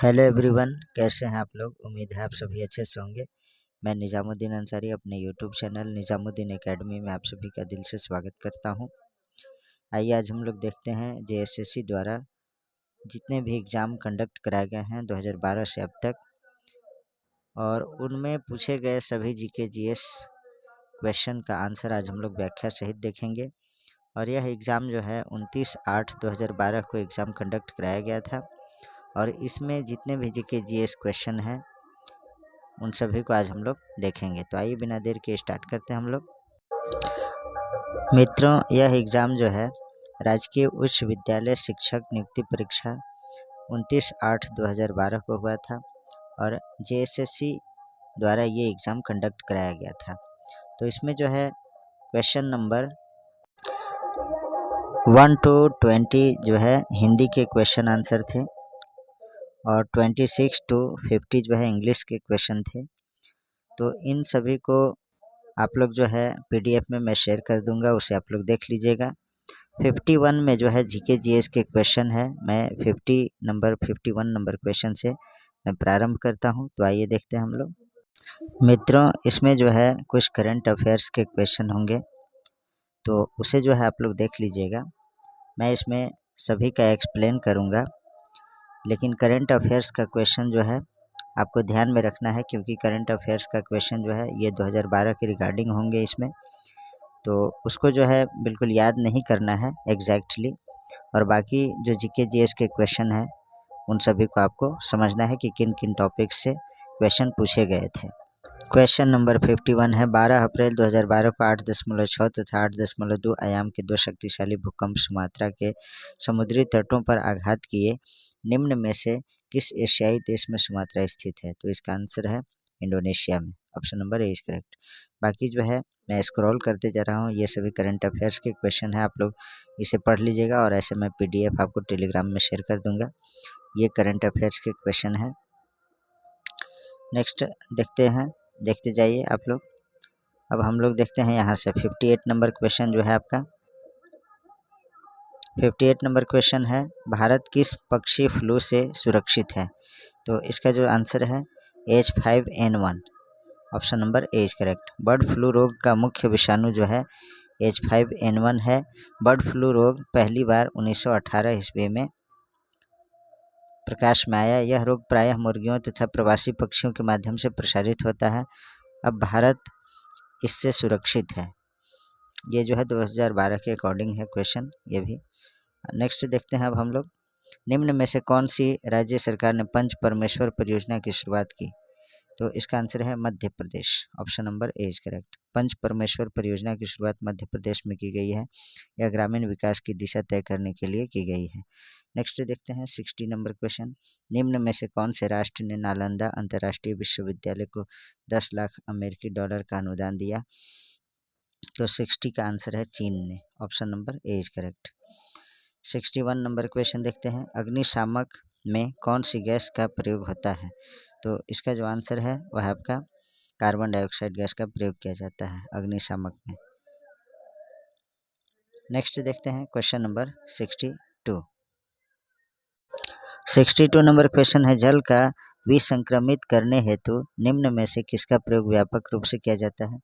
Hello everyone, कैसे हैं आप लोग। उम्मीद है आप सभी अच्छे से होंगे। मैं निज़ामुद्दीन अंसारी अपने यूट्यूब चैनल निज़ामुद्दीन एकेडमी में आप सभी का दिल से स्वागत करता हूं। आइए आज हम लोग देखते हैं जेएसएससी द्वारा जितने भी एग्ज़ाम कंडक्ट कराए गए हैं 2012 से अब तक, और उनमें पूछे गए सभी जीके जीएस क्वेश्चन का आंसर आज हम लोग व्याख्या सहित देखेंगे। और यह एग्ज़ाम जो है 29/8/2012 को एग्ज़ाम कंडक्ट कराया गया था, और इसमें जितने भी जीके जीएस क्वेश्चन हैं उन सभी को आज हम लोग देखेंगे। तो आइए बिना देर के स्टार्ट करते हैं हम लोग। मित्रों, यह एग्ज़ाम जो है राजकीय उच्च विद्यालय शिक्षक नियुक्ति परीक्षा 29/8/2012 को हुआ था, और जेएसएससी द्वारा ये एग्ज़ाम कंडक्ट कराया गया था। तो इसमें जो है क्वेश्चन नंबर 1 to 20 जो है हिंदी के क्वेश्चन आंसर थे, और 26 to 50 जो है इंग्लिश के क्वेश्चन थे। तो इन सभी को आप लोग जो है पीडीएफ में मैं शेयर कर दूंगा, उसे आप लोग देख लीजिएगा। 51 में जो है जीके जीएस के क्वेश्चन है। मैं 51 नंबर क्वेश्चन से मैं प्रारंभ करता हूं। तो आइए देखते हैं हम लोग। मित्रों, इसमें जो है कुछ करंट अफेयर्स के क्वेश्चन होंगे, तो उसे जो है आप लोग देख लीजिएगा। मैं इसमें सभी का एक्सप्लेन करूंगा, लेकिन करंट अफेयर्स का क्वेश्चन जो है आपको ध्यान में रखना है, क्योंकि करंट अफेयर्स का क्वेश्चन जो है ये 2012 के रिगार्डिंग होंगे इसमें। तो उसको जो है बिल्कुल याद नहीं करना है एग्जैक्टली, और बाकी जो जीके जीएस के क्वेश्चन है उन सभी को आपको समझना है कि किन किन टॉपिक से क्वेश्चन पूछे गए थे। क्वेश्चन नंबर 51 है। 12 अप्रैल 2012 को 8.6 तथा 8.2 आयाम के दो शक्तिशाली भूकंप सुमात्रा के समुद्री तटों पर आघात किए। निम्न में से किस एशियाई देश में सुमात्रा स्थित है? तो इसका आंसर है इंडोनेशिया में। Option number A is correct. बाकी जो है मैं स्क्रॉल करते जा रहा हूँ, ये सभी करंट अफेयर्स के क्वेश्चन है, आप लोग इसे पढ़ लीजिएगा, और ऐसे मैं पीडीएफ आपको टेलीग्राम में शेयर कर दूंगा। ये करंट अफेयर्स के क्वेश्चन है। नेक्स्ट देखते हैं, देखते जाइए आप लोग। अब हम लोग देखते हैं यहाँ से 58 नंबर क्वेश्चन जो है आपका। 58 नंबर क्वेश्चन है, भारत किस पक्षी फ्लू से सुरक्षित है? तो इसका जो आंसर है H5N1। Option number A is correct. Bird flu रोग का मुख्य विषाणु जो है H5N1 है। बर्ड फ्लू रोग पहली बार 1918 ईस्वी में प्रकाश में आया। यह रोग प्रायः मुर्गियों तथा प्रवासी पक्षियों के माध्यम से प्रसारित होता है। अब भारत इससे सुरक्षित है। ये जो है 2012 के अकॉर्डिंग है क्वेश्चन ये भी। नेक्स्ट देखते हैं अब हम लोग। निम्न में से कौन सी राज्य सरकार ने पंच परमेश्वर परियोजना की शुरुआत की? तो इसका आंसर है Madhya Pradesh. Option number A is correct. Panch Parmeshwar परियोजना की शुरुआत मध्य प्रदेश में की गई है। यह ग्रामीण विकास की दिशा तय करने के लिए की गई है। नेक्स्ट देखते हैं 60 नंबर क्वेश्चन। निम्न में से कौन से राष्ट्र ने नालंदा अंतर्राष्ट्रीय विश्वविद्यालय को 10 लाख अमेरिकी डॉलर का अनुदान दिया? तो 60 का आंसर है चीन ने। Option number A is correct. 61 number question देखते हैं। अग्निशामक में कौन सी गैस का प्रयोग होता है? तो इसका जो आंसर है वह आपका कार्बन डाइऑक्साइड गैस का प्रयोग किया जाता है अग्निशामक में। नेक्स्ट देखते हैं क्वेश्चन नंबर 62। 62 नंबर क्वेश्चन है, जल का विसंक्रमित करने हेतु निम्न में से किसका प्रयोग व्यापक रूप से किया जाता है?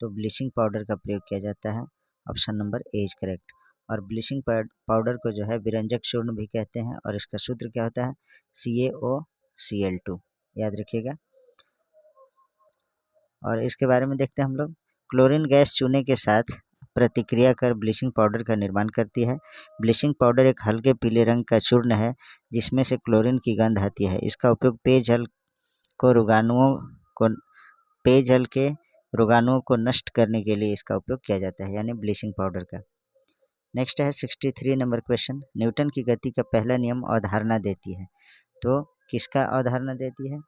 तो ब्लीचिंग पाउडर का प्रयोग किया जाता है। Option number A is correct. और ब्लीचिंग पाउडर को जो है विरंजक चूर्ण भी कहते हैं, और इसका सूत्र क्या होता है? CaOCl2, याद रखिएगा। और इसके बारे में देखते हैं हम लोग। क्लोरीन गैस चूने के साथ प्रतिक्रिया कर ब्लीचिंग पाउडर का निर्माण करती है। ब्लीचिंग पाउडर एक हल्के पीले रंग का चूर्ण है जिसमें से क्लोरीन की गंध आती है। इसका उपयोग पेयजल के रोगाणुओं को नष्ट करने के लिए इसका उपयोग किया जाता है, यानी ब्लीचिंग पाउडर का। नेक्स्ट है 63 नंबर क्वेश्चन। न्यूटन की गति का पहला नियम अवधारणा देती है। तो किसका अवधारणा देती है?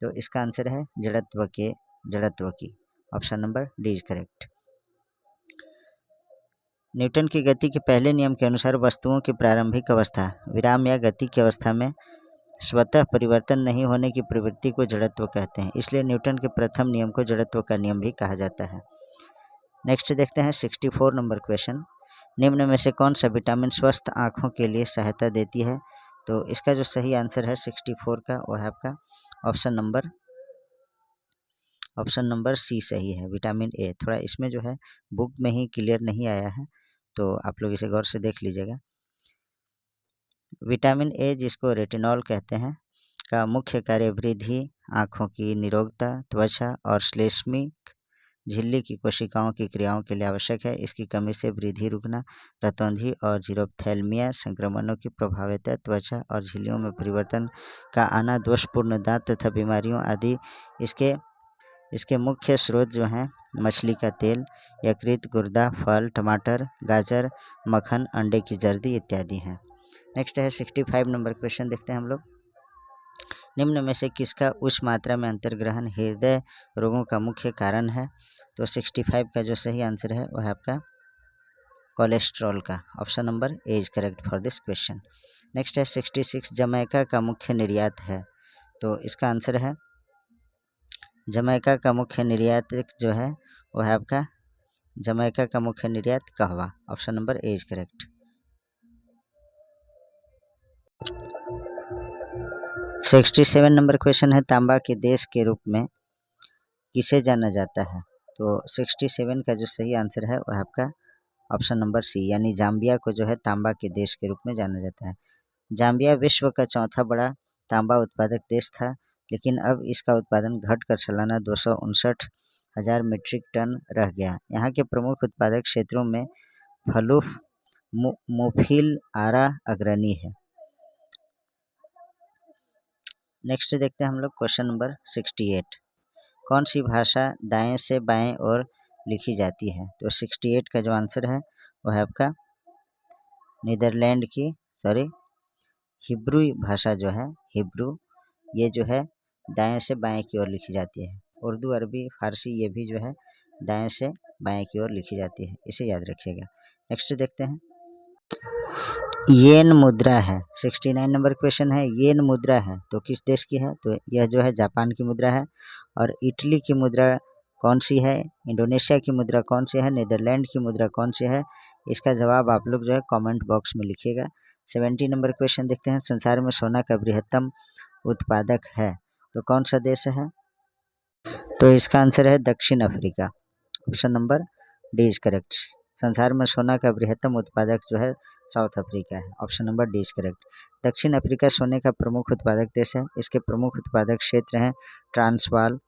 तो इसका आंसर है जड़त्व की। Option number D is correct. Newton की गति के पहले नियम के अनुसार वस्तुओं की प्रारंभिक अवस्था, विराम या गति की अवस्था में स्वतः परिवर्तन नहीं होने की प्रवृत्ति को जड़त्व कहते हैं। इसलिए न्यूटन के प्रथम नियम को जड़त्व का नियम भी कहा जाता है। नेक्स्ट देखते हैं 64 नंबर क्वेश्चन। निम्न में से कौन सा विटामिन स्वस्थ आँखों के लिए सहायता देती है? तो इसका जो सही आंसर है 64 का वो है आपका ऑप्शन नंबर सी सही है, विटामिन ए। थोड़ा इसमें जो है बुक में ही क्लियर नहीं आया है, तो आप लोग इसे गौर से देख लीजिएगा। विटामिन ए, जिसको रेटिनॉल कहते हैं, का मुख्य कार्य वृद्धि, आँखों की निरोगता, त्वचा और श्लेष्मिक झिल्ली की कोशिकाओं की क्रियाओं के लिए आवश्यक है। इसकी कमी से वृद्धि रुकना, रतौंधी और जीरोप्थेल्मिया संक्रमणों की प्रभाविता, त्वचा और झिल्लियों में परिवर्तन का आना, दोषपूर्ण दांत तथा बीमारियों आदि इसके मुख्य स्रोत जो हैं मछली का तेल, यकृत, गुर्दा, फल, टमाटर, गाजर, मक्खन, अंडे की जर्दी इत्यादि हैं। नेक्स्ट है 65 नंबर क्वेश्चन, देखते हैं हम लोग। निम्न में से किसका उच्च मात्रा में अंतर्ग्रहण हृदय रोगों का मुख्य कारण है? तो 65 का जो सही आंसर है वह है आपका कोलेस्ट्रॉल का, option number A is correct for this question. Next है 66, जमैका का मुख्य निर्यात है? तो इसका आंसर है जमैका का मुख्य निर्यात जो है वो है आपका जमैका का मुख्य निर्यात कहवा, option number A is correct. 67 number question है, तांबा के देश के रूप में किसे जाना जाता है? तो 67 का जो सही आंसर है वह आपका ऑप्शन नंबर सी, यानी जाम्बिया को जो है तांबा के देश के रूप में जाना जाता है। जाम्बिया विश्व का चौथा बड़ा तांबा उत्पादक देश था, लेकिन अब इसका उत्पादन घटकर सालाना 259,000 मीट्रिक टन रह गया। यहाँ के प्रमुख उत्पादक क्षेत्रों में फलूफ, मोफिल, आरा अग्रणी है। नेक्स्ट देखते हैं हम लोग क्वेश्चन नंबर 68, कौन सी भाषा दाएं से बाएं ओर लिखी जाती है? तो 68 का जो आंसर है वह है आपका नीदरलैंड की हिब्रू भाषा जो है हिब्रू, ये जो है दाएं से बाएं की ओर लिखी जाती है। उर्दू, अरबी, फारसी ये भी जो है दाएं से बाएं की ओर लिखी जाती है, इसे याद रखिएगा। नेक्स्ट देखते हैं, येन मुद्रा है। 69 नंबर क्वेश्चन है, येन मुद्रा है तो किस देश की है? तो यह जो है जापान की मुद्रा है। और इटली की मुद्रा कौन सी है? इंडोनेशिया की मुद्रा कौन सी है? नीदरलैंड की मुद्रा कौन सी है? इसका जवाब आप लोग जो है कमेंट बॉक्स में लिखिएगा। 70 नंबर क्वेश्चन देखते हैं, संसार में सोना का बृहत्तम उत्पादक है तो कौन सा देश है? तो इसका आंसर है दक्षिण Africa, option number D is correct. संसार में सोना का बृहत्तम उत्पादक जो है साउथ अफ्रीका है, option number D is correct. दक्षिण अफ्रीका सोने का प्रमुख उत्पादक देश है। इसके प्रमुख उत्पादक क्षेत्र हैं Transvaal,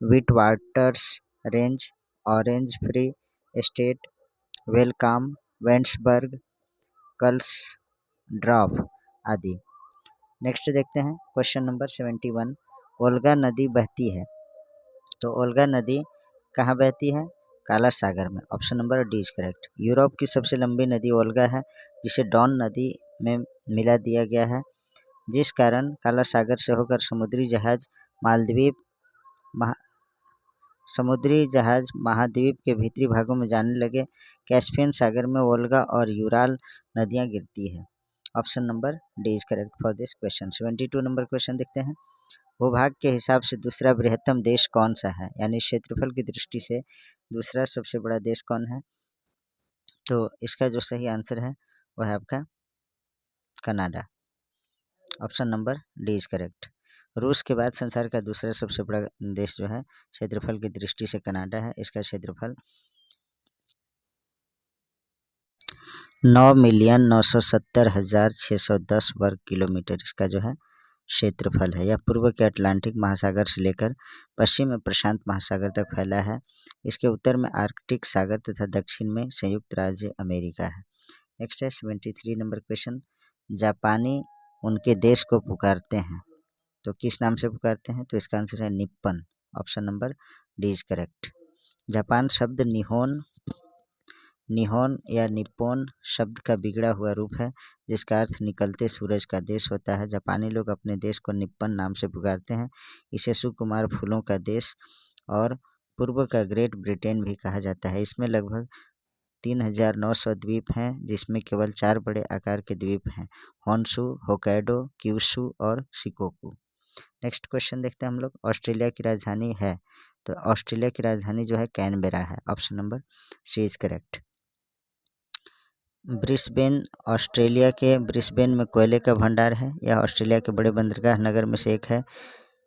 Witwatersrand, Orange Free State, Welkom, Ventersburg, Klerksdorp आदि। नेक्स्ट देखते हैं क्वेश्चन नंबर 71, ओल्गा नदी बहती है तो ओल्गा नदी कहाँ बहती है? काला सागर में, option number D is correct. Europe की सबसे लंबी नदी ओल्गा है, जिसे डॉन नदी में मिला दिया गया है, जिस कारण काला सागर से होकर समुद्री जहाज महाद्वीप के भीतरी भागों में जाने लगे। कैस्पियन सागर में वोल्गा और यूराल नदियां गिरती है, option number D is correct for this question. 72 number question देखते हैं, भूभाग के हिसाब से दूसरा बृहत्तम देश कौन सा है? यानी क्षेत्रफल की दृष्टि से दूसरा सबसे बड़ा देश कौन है? तो इसका जो सही आंसर है वह है आपका Canada, option number D is correct. रूस के बाद संसार का दूसरा सबसे बड़ा देश जो है क्षेत्रफल की दृष्टि से कनाडा है। इसका क्षेत्रफल 9,970,610 वर्ग किलोमीटर इसका जो है क्षेत्रफल है। यह पूर्व के अटलांटिक महासागर से लेकर पश्चिम में प्रशांत महासागर तक फैला है। इसके उत्तर में आर्कटिक सागर तथा दक्षिण में संयुक्त राज्य अमेरिका है। नेक्स्ट है 73 नंबर क्वेश्चन, जापानी उनके देश को पुकारते हैं तो किस नाम से पुकारते हैं? तो इसका आंसर है Nippon, option number D is correct. Japan शब्द निहोन या निप्पोन शब्द का बिगड़ा हुआ रूप है, जिसका अर्थ निकलते सूरज का देश होता है। जापानी लोग अपने देश को निप्पन नाम से पुकारते हैं। इसे सुकुमार फूलों का देश और पूर्व का ग्रेट ब्रिटेन भी कहा जाता है। इसमें लगभग 3,900 द्वीप हैं, जिसमें केवल 4 बड़े आकार के द्वीप हैं, होन्शु, होक्काइडो, क्यूशु और शिकोकू। नेक्स्ट क्वेश्चन देखते हैं हम लोग, ऑस्ट्रेलिया की राजधानी है तो ऑस्ट्रेलिया की राजधानी जो है कैनबेरा है, option number C is correct. Brisbane, Australia के ब्रिस्बेन में कोयले का भंडार है। यह ऑस्ट्रेलिया के बड़े बंदरगाह नगर में से एक है।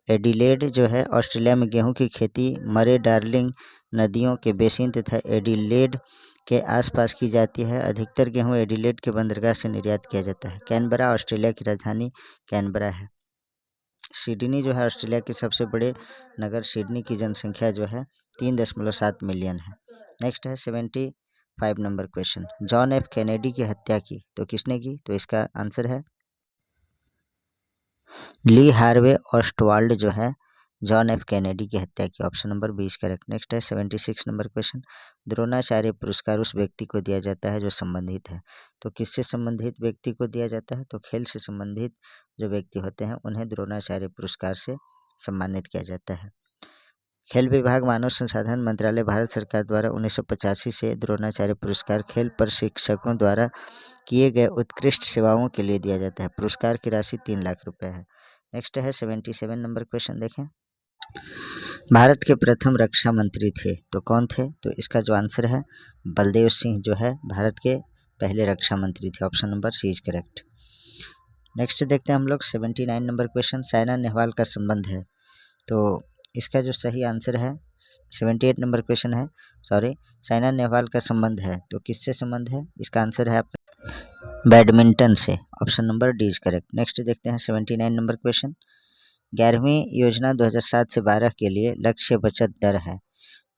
एडिलेड जो है ऑस्ट्रेलिया में गेहूं की खेती मरे डार्लिंग नदियों के बेसिन तथा एडिलेड के आसपास की जाती है। अधिकतर गेहूं एडिलेड के बंदरगाह से निर्यात किया जाता है। कैनबरा ऑस्ट्रेलिया की राजधानी कैनबरा है। सिडनी जो है ऑस्ट्रेलिया के सबसे बड़े नगर सिडनी की जनसंख्या जो है 3.7 मिलियन है। नेक्स्ट है 75 number question. John F Kennedy की हत्या की तो किसने की? तो इसका आंसर है ली हार्वे ऑस्टवाल्ड जो है जॉन एफ कैनेडी की हत्या की। Option number 20 correct. नेक्स्ट है 76 नंबर क्वेश्चन। द्रोणाचार्य पुरस्कार उस व्यक्ति को दिया जाता है जो संबंधित है। तो किससे संबंधित व्यक्ति को दिया जाता है? तो खेल से संबंधित जो व्यक्ति होते हैं उन्हें द्रोणाचार्य पुरस्कार से सम्मानित किया जाता है। खेल विभाग मानव संसाधन मंत्रालय भारत सरकार द्वारा 1985 से द्रोणाचार्य पुरस्कार खेल प्रशिक्षकों द्वारा किए गए उत्कृष्ट सेवाओं के लिए दिया जाता है। पुरस्कार की राशि 3 लाख रुपए है। नेक्स्ट है 77 नंबर क्वेश्चन देखें। भारत के प्रथम रक्षा मंत्री थे तो कौन थे? तो इसका जो आंसर है बलदेव सिंह जो है भारत के पहले रक्षा मंत्री थे। Option number C is correct. Next देखते हैं हम लोग 79 नंबर क्वेश्चन। साइना नेहवाल का संबंध है तो इसका जो सही आंसर है 78 नंबर क्वेश्चन है साइना नेहवाल का संबंध है तो किससे संबंध है? इसका आंसर है आपका बैडमिंटन से। Option number D is correct. Next देखते हैं 79 नंबर क्वेश्चन। 11वीं योजना 2007 से 12 के लिए लक्ष्य बचत दर है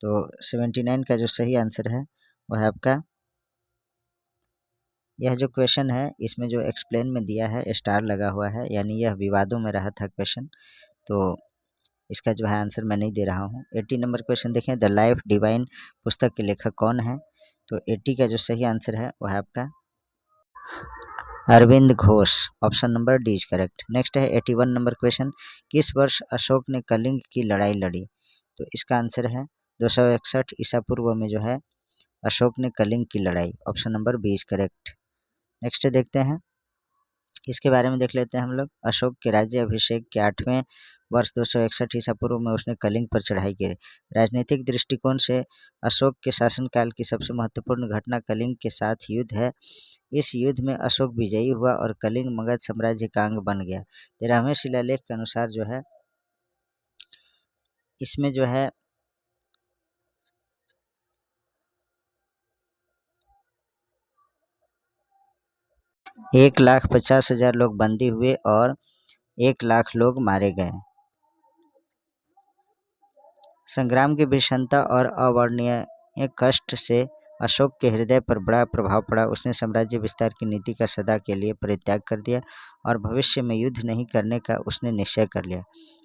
तो 79 का जो सही आंसर है वह है आपका, यह जो क्वेश्चन है इसमें जो एक्सप्लेन में दिया है स्टार लगा हुआ है, यानी यह विवादों में रहा था क्वेश्चन, तो इसका जो है आंसर मैं नहीं दे रहा हूँ। 80 नंबर क्वेश्चन देखें। द लाइफ डिवाइन पुस्तक के लेखक कौन है? तो 80 का जो सही आंसर है वह है आपका Arvind Ghosh. Option number D is correct. Next है 81 नंबर क्वेश्चन। किस वर्ष अशोक ने कलिंग की लड़ाई लड़ी? तो इसका आंसर है 261 ईसा पूर्व में जो है अशोक ने कलिंग की लड़ाई। Option number B is correct. Next देखते हैं, इसके बारे में देख लेते हैं हम लोग। अशोक के राज्य अभिषेक के 8वें वर्ष 261 ईसा पूर्व में उसने कलिंग पर चढ़ाई की। राजनीतिक दृष्टिकोण से अशोक के शासनकाल की सबसे महत्वपूर्ण घटना कलिंग के साथ युद्ध है। इस युद्ध में अशोक विजयी हुआ और कलिंग मगध साम्राज्य का अंग बन गया। 13वें शिलालेख के अनुसार जो है इसमें जो है 1,50,000 लोग बंदी हुए और 1 लाख लोग मारे गए। संग्राम की भीषणता और अवर्णनीय कष्ट से अशोक के हृदय पर बड़ा प्रभाव पड़ा। उसने साम्राज्य विस्तार की नीति का सदा के लिए परित्याग कर दिया और भविष्य में युद्ध नहीं करने का उसने निश्चय कर लिया।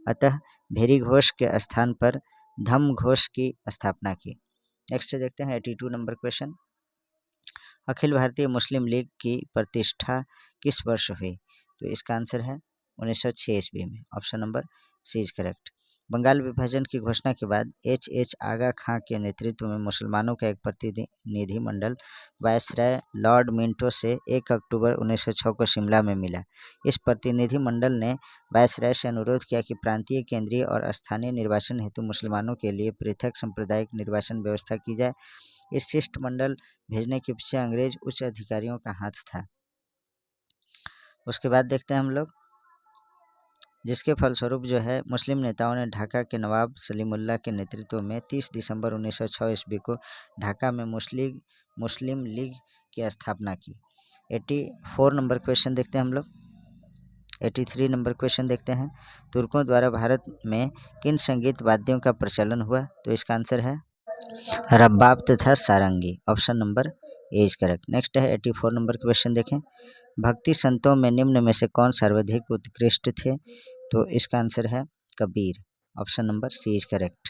अतः भेरी घोष के स्थान पर धम्म घोष की स्थापना की। नेक्स्ट देखते हैं 82 नंबर क्वेश्चन। अखिल भारतीय मुस्लिम लीग की प्रतिष्ठा किस वर्ष हुई? तो इसका आंसर है 1906 ईस्वी में। Option number C is correct. Bengal विभाजन की घोषणा के बाद एच आगा खां के नेतृत्व में मुसलमानों का एक प्रतिनिधिमंडल वायसराय लॉर्ड मिंटो से 1 अक्टूबर 1906 को शिमला में मिला। इस प्रतिनिधिमंडल ने वायसराय से अनुरोध किया कि प्रांतीय, केंद्रीय और स्थानीय निर्वाचन हेतु मुसलमानों के लिए पृथक सांप्रदायिक निर्वाचन व्यवस्था की जाए। इस शिष्टमंडल भेजने के पीछे अंग्रेज उच्च अधिकारियों का हाथ था। उसके बाद देखते हैं हम लोग, जिसके फलस्वरूप जो है मुस्लिम नेताओं ने ढाका के नवाब सलीमुल्लाह के नेतृत्व में 30 दिसंबर 1906 ईस्वी को ढाका में मुस्लिम लीग की स्थापना की। 84 नंबर क्वेश्चन देखते हैं हम लोग। 83 नंबर क्वेश्चन देखते हैं। तुर्कों द्वारा भारत में किन संगीत वाद्यों का प्रचलन हुआ? तो इसका आंसर है रब्बाब तथा sarangi. Option number A is correct. Next है 84 नंबर क्वेश्चन देखें। भक्ति संतों में निम्न में से कौन सर्वाधिक उत्कृष्ट थे? तो इसका आंसर है Kabir. Option number C is correct.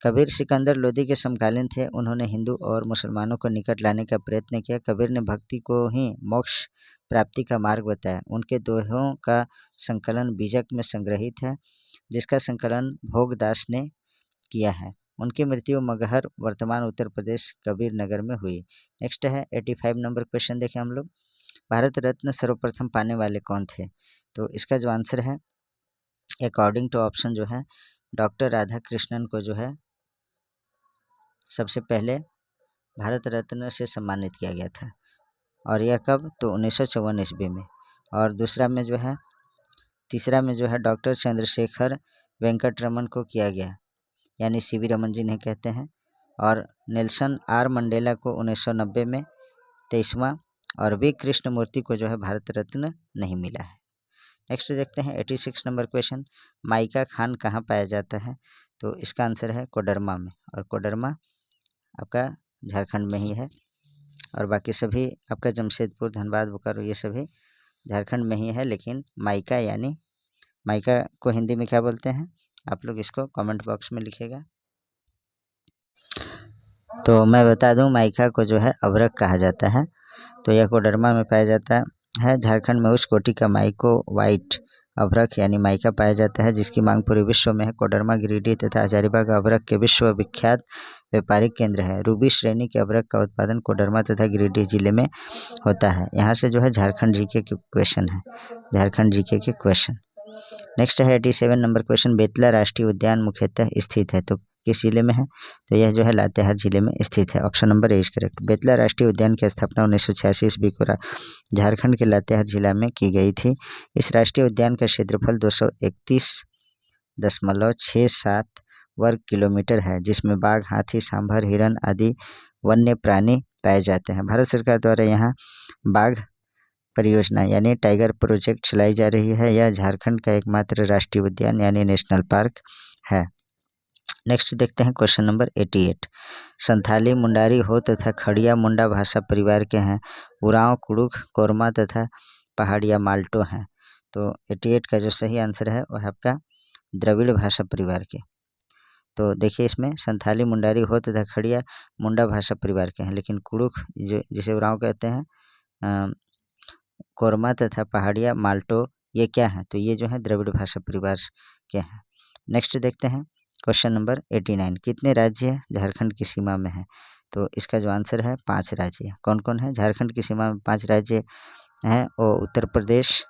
Kabir Sikandar Lodi के समकालीन थे। उन्होंने हिंदू और मुसलमानों को निकट लाने का प्रयत्न किया। कबीर ने भक्ति को ही मोक्ष प्राप्ति का मार्ग बताया। उनके दोहों का संकलन बीजक में संग्रहित है, जिसका संकलन भोगदास ने किया है। उनकी मृत्यु मगहर वर्तमान उत्तर प्रदेश कबीर नगर में हुई। नेक्स्ट है 85 नंबर क्वेश्चन देखें हम लोग। भारत रत्न सर्वप्रथम पाने वाले कौन थे? तो इसका जो आंसर है अकॉर्डिंग टू ऑप्शन जो है डॉक्टर राधा कृष्णन को जो है सबसे पहले भारत रत्न से सम्मानित किया गया था। और यह कब, तो 1954 ईस्वी में। और तीसरा में जो है डॉक्टर चंद्रशेखर वेंकटरमन को किया गया, यानी सीवी रमन जी नहीं कहते हैं। और नेल्सन आर मंडेला को 1990 में 23वां, और वी कृष्णमूर्ति को जो है भारत रत्न नहीं मिला है। नेक्स्ट देखते हैं 86 नंबर क्वेश्चन, माइका खान कहाँ पाया जाता है, तो इसका आंसर है कोडरमा में, और कोडरमा आपका झारखंड में ही है। और बाकी सभी आपका जमशेदपुर, धनबाद, बोकारो ये सभी झारखंड में ही है, लेकिन माइका यानी माइका को हिंदी में क्या बोलते हैं, आप लोग इसको कमेंट बॉक्स में लिखिएगा। तो मैं बता दूं, माइका को जो है अभ्रक कहा जाता है। तो यह कोडरमा में पाया जाता है। झारखंड में उच्च कोटि का माइको वाइट अभ्रक यानी माइका पाया जाता है, जिसकी मांग पूरे विश्व में है। कोडरमा, गिरिडीह तथा हजारीबाग अभ्रक के विश्व विख्यात व्यापारिक केंद्र है। रूबी श्रेणी के अभ्रक का उत्पादन कोडरमा तथा गिरिडीह जिले में होता है। यहाँ से जो है झारखंड जीके के क्वेश्चन है, झारखंड जीके के क्वेश्चन। नेक्स्ट है 87 नंबर क्वेश्चन, बेतला राष्ट्रीय उद्यान मुख्यतः स्थित है, तो किस जिले में है, तो यह जो है लातेहार जिले में स्थित है। Option number A is correct. Betla राष्ट्रीय उद्यान की स्थापना 1986 ईस्वी को झारखंड के लातेहार जिला में की गई थी। इस राष्ट्रीय उद्यान का क्षेत्रफल 231.67 वर्ग किलोमीटर है, जिसमें बाघ, हाथी, सांभर, हिरन आदि वन्य प्राणी पाए जाते हैं। भारत सरकार द्वारा यहाँ बाघ परियोजना यानी टाइगर प्रोजेक्ट चलाई जा रही है। यह झारखंड का एकमात्र राष्ट्रीय उद्यान यानी नेशनल पार्क है। नेक्स्ट देखते हैं क्वेश्चन नंबर 88, संथाली, मुंडारी, हो तथा खड़िया मुंडा भाषा परिवार के हैं। उरांव, कुड़ुख, कोरमा तथा पहाड़िया माल्टो हैं। तो 88 का जो सही आंसर है वह आपका द्रविड़ भाषा परिवार के। तो देखिए इसमें संथाली, मुंडारी, हो तथा खड़िया मुंडा भाषा परिवार के हैं, लेकिन कुड़ुख जो जिसे उरांव कहते हैं, कोरमा तथा पहाड़िया माल्टो ये क्या है, तो ये जो है द्रविड़ भाषा परिवार के हैं। नेक्स्ट देखते हैं क्वेश्चन नंबर 89, कितने राज्य झारखंड की सीमा में है, तो इसका जो आंसर है 5 राज्य। कौन कौन है झारखंड की सीमा में 5 राज्य हैं, वो उत्तर प्रदेश,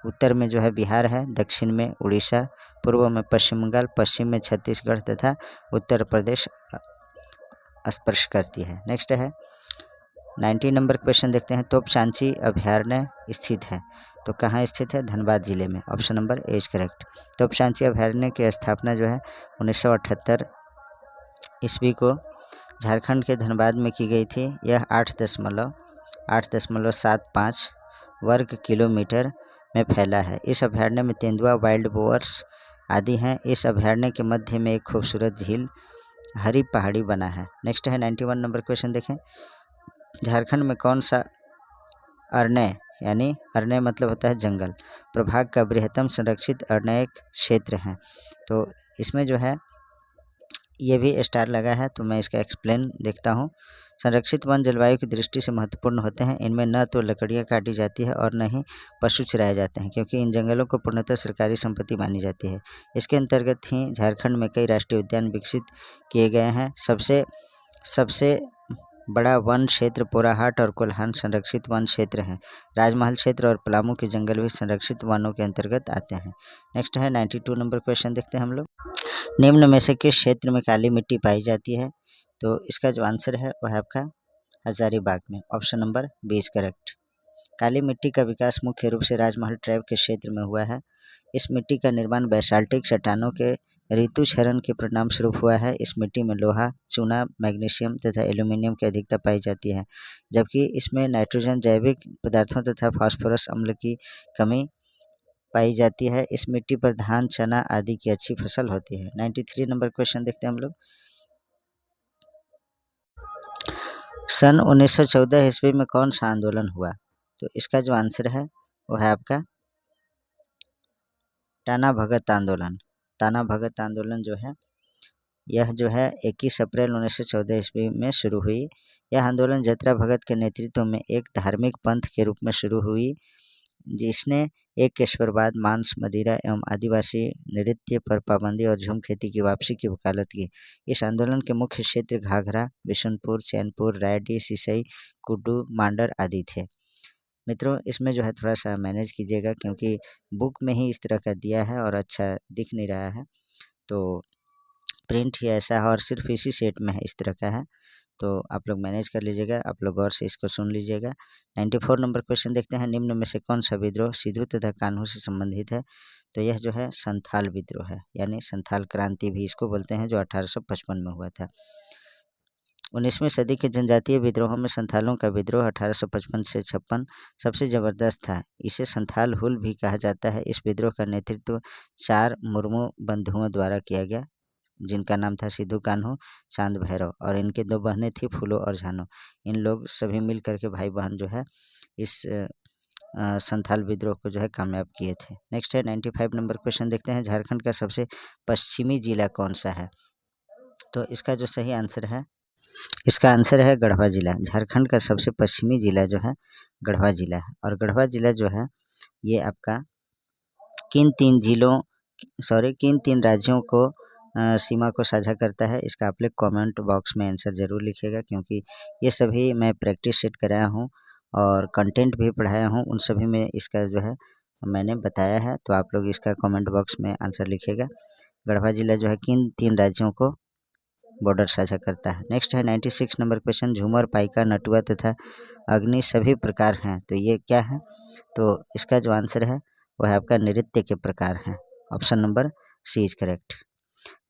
उत्तर में जो है बिहार है, दक्षिण में उड़ीसा, पूर्व में पश्चिम बंगाल, पश्चिम में छत्तीसगढ़ तथा उत्तर प्रदेश स्पर्श करती है। नेक्स्ट है 90 नंबर क्वेश्चन देखते हैं, तोपचांची अभयारण्य स्थित है, तो कहाँ स्थित है, धनबाद जिले में। Option number A is correct. Topchanchi अभयारण्य की स्थापना जो है 1978 ईस्वी को झारखंड के धनबाद में की गई थी। यह 8.75 वर्ग किलोमीटर में फैला है। इस अभयारण्य में तेंदुआ, वाइल्ड बोअर्स आदि हैं। इस अभयारण्य के मध्य में एक खूबसूरत झील हरी पहाड़ी बना है। नेक्स्ट है 91 नंबर क्वेश्चन देखें, झारखंड में कौन सा अरण्य यानी अरण्य मतलब होता है जंगल प्रभाग का बृहत्तम संरक्षित अरण्य क्षेत्र है, तो इसमें जो है ये भी स्टार लगा है, तो मैं इसका एक्सप्लेन देखता हूँ। संरक्षित वन जलवायु की दृष्टि से महत्वपूर्ण होते हैं। इनमें न तो लकड़ियाँ काटी जाती है और न ही पशु चराए जाते हैं, क्योंकि इन जंगलों को पूर्णतः सरकारी संपत्ति मानी जाती है। इसके अंतर्गत ही झारखंड में कई राष्ट्रीय उद्यान विकसित किए गए हैं। सबसे बड़ा वन क्षेत्र पोराहाट और कोल्हान संरक्षित वन क्षेत्र है। राजमहल क्षेत्र और पलामू के जंगल भी संरक्षित वनों के अंतर्गत आते हैं। नेक्स्ट है 92 नंबर क्वेश्चन देखते हैं हम लोग, निम्न में से किस क्षेत्र में काली मिट्टी पाई जाती है, तो इसका जो आंसर है वह है आपका हजारीबाग में। Option number B is correct. काली मिट्टी का विकास मुख्य रूप से राजमहल ट्रैप के क्षेत्र में हुआ है। इस मिट्टी का निर्माण बैसाल्टिक चट्टानों के ऋतु क्षरण के परिणाम स्वरूप हुआ है। इस मिट्टी में लोहा, चूना, मैग्नीशियम तथा एल्यूमिनियम की अधिकता पाई जाती है, जबकि इसमें नाइट्रोजन, जैविक पदार्थों तथा फास्फोरस अम्ल की कमी पाई जाती है। इस मिट्टी पर धान, चना आदि की अच्छी फसल होती है। 93 नंबर क्वेश्चन देखते हैं हम लोग, सन 1914 ईस्वी में कौन सा आंदोलन हुआ, तो इसका जो आंसर है वो है आपका टाना भगत आंदोलन। टाना भगत आंदोलन जो है यह जो है 21 अप्रैल 1914 ईस्वी में शुरू हुई। यह आंदोलन जतरा भगत के नेतृत्व में एक धार्मिक पंथ के रूप में शुरू हुई, जिसने एक केशवरवाद, मांस, मदिरा एवं आदिवासी नृत्य पर पाबंदी और झूम खेती की वापसी की वकालत की। इस आंदोलन के मुख्य क्षेत्र घाघरा, बिशुनपुर, चैनपुर, रायडीह, सिसई, कुड्डू, मांडर आदि थे। मित्रों, इसमें जो है थोड़ा सा मैनेज कीजिएगा, क्योंकि बुक में ही इस तरह का दिया है और अच्छा दिख नहीं रहा है, तो प्रिंट ही ऐसा है और सिर्फ इसी सेट में है, इस तरह का है, तो आप लोग मैनेज कर लीजिएगा, आप लोग गौर से इसको सुन लीजिएगा। 94 नंबर क्वेश्चन देखते हैं, निम्न में से कौन सा विद्रोह सिद्धू तथा कान्हू से संबंधित है? तो यह जो है संथाल विद्रोह है, यानी संथाल क्रांति भी इसको बोलते हैं, जो 1855 में हुआ था। 19वीं सदी के जनजातीय विद्रोहों में संथालों का विद्रोह 1855 से 56 सबसे ज़बरदस्त था। इसे संथाल हुल भी कहा जाता है। इस विद्रोह का नेतृत्व 4 मुर्मू बंधुओं द्वारा किया गया, जिनका नाम था सिद्धू कान्हू चांद भैरव, और इनके 2 बहनें थी फूलो और झानो। इन लोग सभी मिल करके भाई बहन जो है इस संथाल विद्रोह को जो है कामयाब किए थे। नेक्स्ट है 95 नंबर क्वेश्चन देखते हैं, झारखंड का सबसे पश्चिमी जिला कौन सा है? तो इसका जो सही आंसर है, इसका आंसर है गढ़वा जिला। झारखंड का सबसे पश्चिमी जिला जो है गढ़वा जिला है। और गढ़वा जिला जो है ये आपका किन तीन राज्यों को सीमा को साझा करता है? इसका आप लोग कमेंट बॉक्स में आंसर ज़रूर लिखिएगा, क्योंकि ये सभी मैं प्रैक्टिस सेट कराया हूँ और कंटेंट भी पढ़ाया हूँ, उन सभी में इसका जो है मैंने बताया है। तो आप लोग इसका कमेंट बॉक्स में आंसर लिखिएगा। गढ़वा जिला जो है किन 3 राज्यों को बॉर्डर साझा करता है? नेक्स्ट है 96 नंबर क्वेश्चन, झूमर, पाइका, नटुआ तथा अग्नि सभी प्रकार हैं, तो ये क्या है? तो इसका जो आंसर है वह आपका नृत्य के प्रकार हैं। Option number C is correct.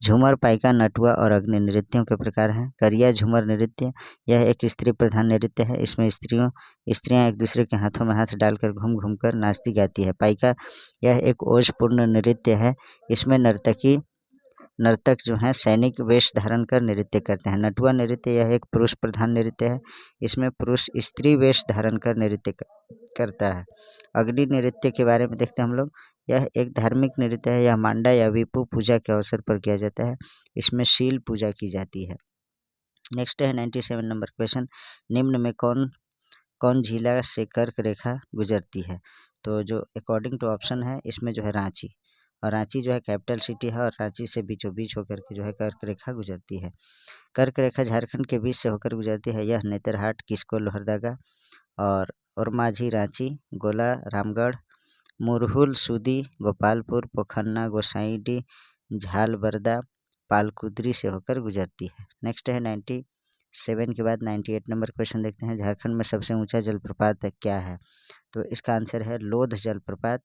Jhumar, Paika, नटुआ और अग्नि नृत्यों के प्रकार हैं। करिया झूमर नृत्य यह एक स्त्री प्रधान नृत्य है। इसमें स्त्रियां एक दूसरे के हाथों में हाथ डालकर घूम घूम कर नाचती गाती है। पाइका यह एक ओजपूर्ण नृत्य है। इसमें नर्तक जो हैं सैनिक वेश धारण कर नृत्य करते हैं। नटुआ नृत्य यह एक पुरुष प्रधान नृत्य है। इसमें पुरुष स्त्री वेश धारण कर नृत्य करता है। अग्नि नृत्य के बारे में देखते हैं हम लोग। यह एक धार्मिक नृत्य है। यह मांडा या विपु पूजा के अवसर पर किया जाता है। इसमें शील पूजा की जाती है। नेक्स्ट है 97 नंबर क्वेश्चन, निम्न में कौन जिला से कर्क रेखा गुजरती है? तो जो अकॉर्डिंग टू ऑप्शन है इसमें जो है रांची, और रांची जो है कैपिटल सिटी है, और रांची से बीचों बीच होकर के जो है कर्क रेखा गुजरती है। कर्क रेखा झारखंड के बीच से होकर गुजरती है। यह नेतरहाट, किस्को, लोहरदगा और माझी, रांची, गोला, रामगढ़, मुरहुल, सूदी, गोपालपुर, पोखन्ना, गोसाईडीह, झालबरदा, पालकुदरी से होकर गुजरती है। नेक्स्ट है 97 के बाद 98 नंबर क्वेश्चन देखते हैं, झारखंड में सबसे ऊंचा जलप्रपात क्या है? तो इसका आंसर है लोध जलप्रपात।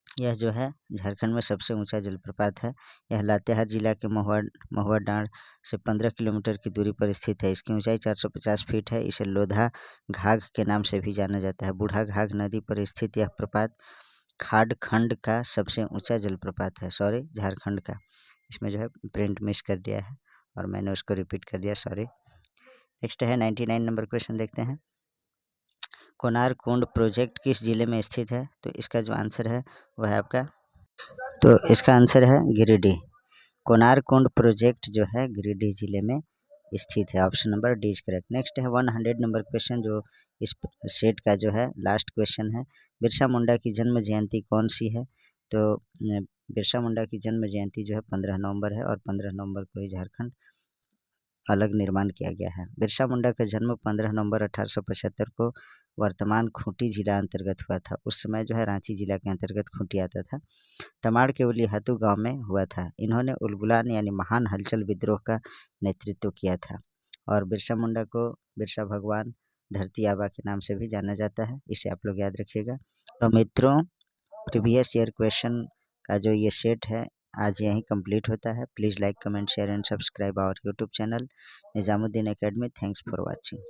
यह जो है झारखंड में सबसे ऊंचा जलप्रपात है। यह लातेहार जिला के महुआ डांड से 15 किलोमीटर की दूरी पर स्थित है। इसकी ऊंचाई 450 फीट है। इसे लोधा घाघ के नाम से भी जाना जाता है। बूढ़ा घाघ नदी पर स्थित यह प्रपात खाड़खंड का सबसे ऊंचा जलप्रपात है। सॉरी, झारखंड का। इसमें जो है प्रिंट मिस कर दिया है और मैंने उसको रिपीट कर दिया, सॉरी। नेक्स्ट है 99 नंबर क्वेश्चन देखते हैं, कोणार्क कुंड प्रोजेक्ट किस जिले में स्थित है? तो इसका जो आंसर है वह है आपका, तो इसका आंसर है गिरिडीह। कोणार्क कुंड प्रोजेक्ट जो है गिरिडीह जिले में स्थित है। Option number D is correct. Next है 100 नंबर क्वेश्चन, जो इस सेट का जो है लास्ट क्वेश्चन है, बिरसा मुंडा की जन्म जयंती कौन सी है? तो बिरसा मुंडा की जन्म जयंती जो है 15 नवंबर है, और 15 नवंबर को ही झारखंड अलग निर्माण किया गया है। बिरसा मुंडा का जन्म 15 नवंबर 1875 को वर्तमान खूंटी जिला अंतर्गत हुआ था। उस समय जो है रांची जिला के अंतर्गत खूंटी आता था। तमाड़ के उलीहातू गांव में हुआ था। इन्होंने उलगुलान यानी महान हलचल विद्रोह का नेतृत्व किया था। और बिरसा मुंडा को बिरसा भगवान, धरती आबा के नाम से भी जाना जाता है। इसे आप लोग याद रखिएगा। तो मित्रों, प्रीवियस ईयर क्वेश्चन का जो ये सेट है आज यहीं कंप्लीट होता है। Please like, comment, share and subscribe our YouTube channel Nizamuddin Academy. Thanks for watching.